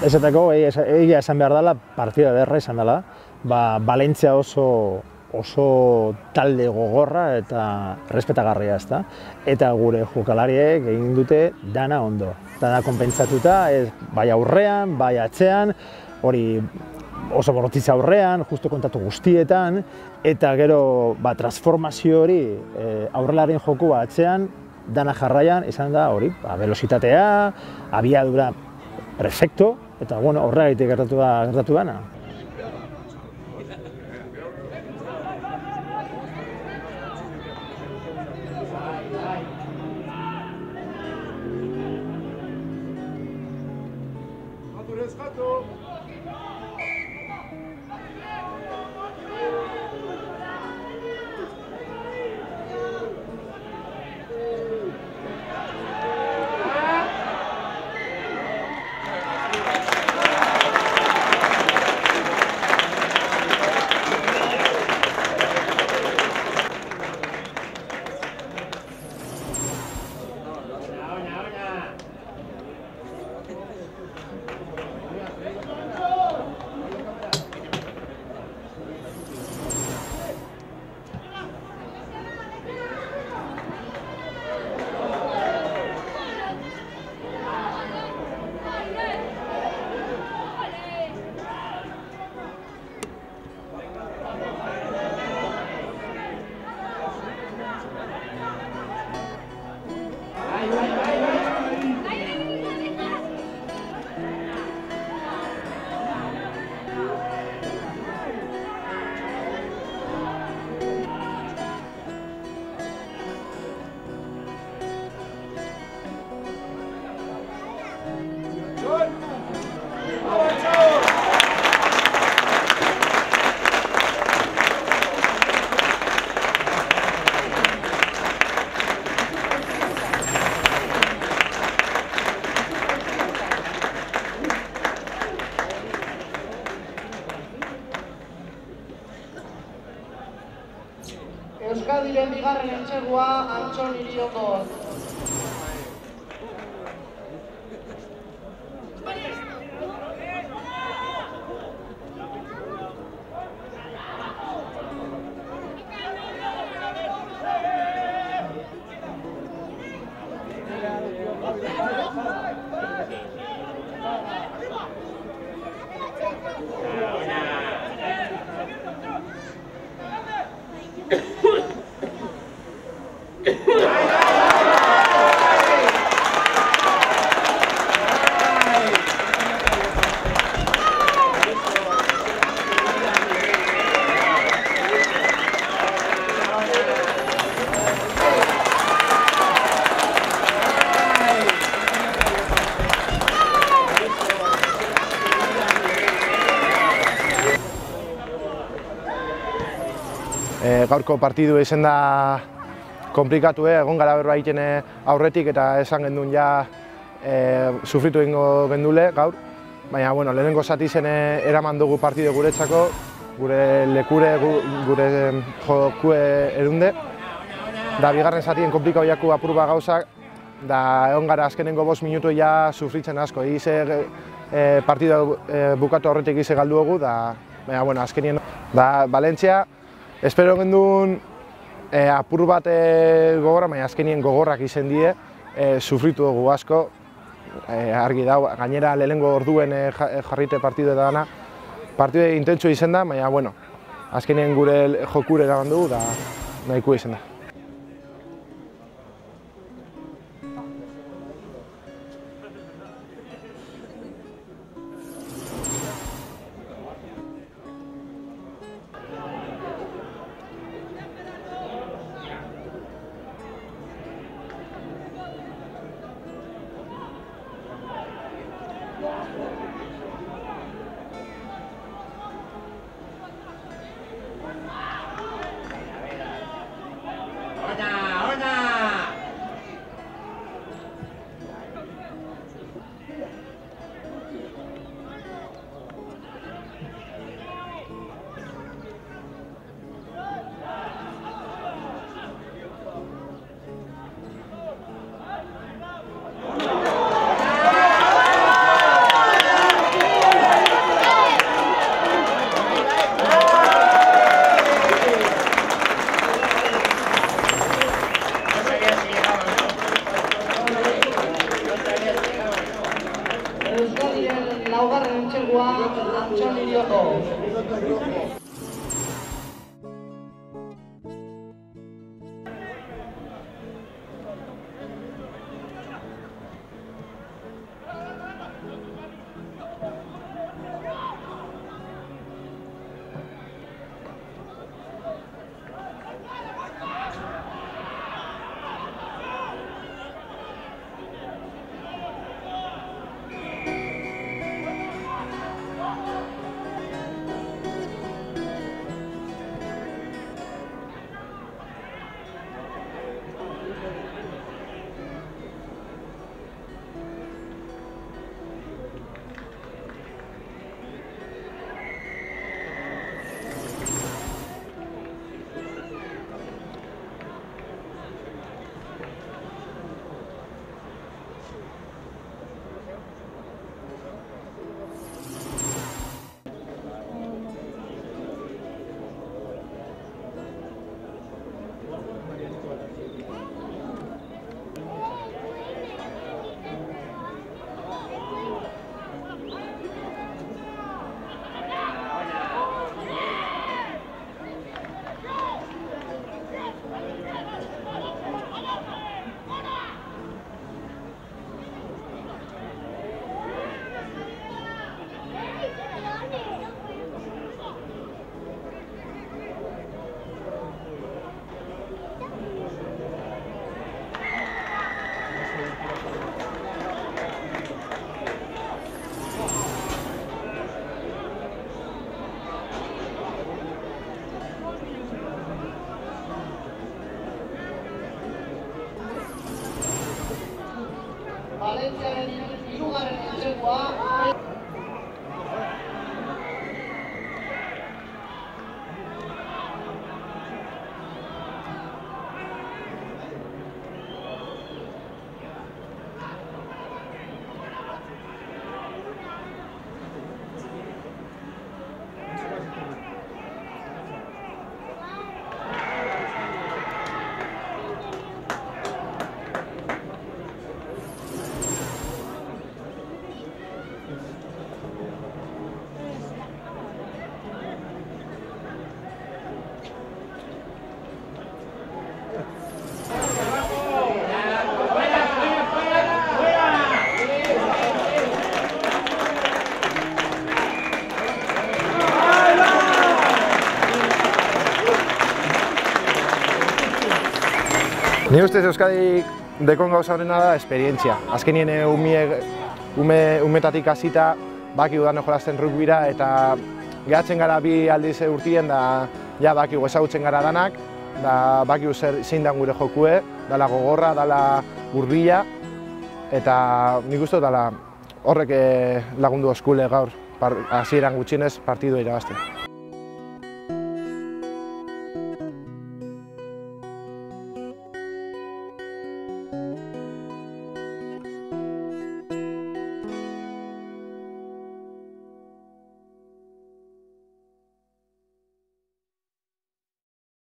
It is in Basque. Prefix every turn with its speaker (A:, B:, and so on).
A: esateko, egia esan behar dela, partida ederra izan dela. Valentzia oso talde gogorra eta respetagarria, ezta? Eta gure jokalariek egin dute dana ondo. Dana konpentsatuta, bai aurrean, bai atzean, hori oso borrotitza aurrean, justu kontatu guztietan, eta gero transformazio hori aurrelarien joku atzean, dana jarraian izan da hori, velozitatea, abiadura perfecto, eta horregatik gertatu dana.
B: Euskadiren bigarren entsegua Antxon Iriondo.
C: Gaurko partidu izan da komplikatu, egon gara berba egiten aurretik eta esan gendun ja sufritu egingo gendule gaur. Baina, lehenengo zati zen eraman dugu partidu guretzako, gure lekure, gure jokue erunde. Da bigarren zatien komplikau jaku apurba gauzak, da egon gara azkenengo 5 minutu ja sufritzen asko. Ize partidu bukatu aurretik ize galdu dugu, baina, azkenien da Valentzia. Espero gendun apur bat gogorra, baina azkenien gogorrak izen die, sufritu dugu asko, argi dago, gainera lehenengo orduen jarrite partidu eta dana. Partidu intentsu izen da, baina, azkenien gure jokure eraman dugu, da nahiko izen da.
B: Valentziaren hirugarren entsegua.
C: Ni ustez Euskadik dekon gauza horrena da esperientzia. Azkenien umetatik hasita bakigu dano jolasten rugbira eta gehatzen gara bi aldiz urtien da ja bakigu ezagutzen gara danak, da bakigu zein dan gure jokue, dala gogorra, dala hurbila eta nik uste dala horrek lagundu oskule gaur hasieran gutxienez partidua irabazten.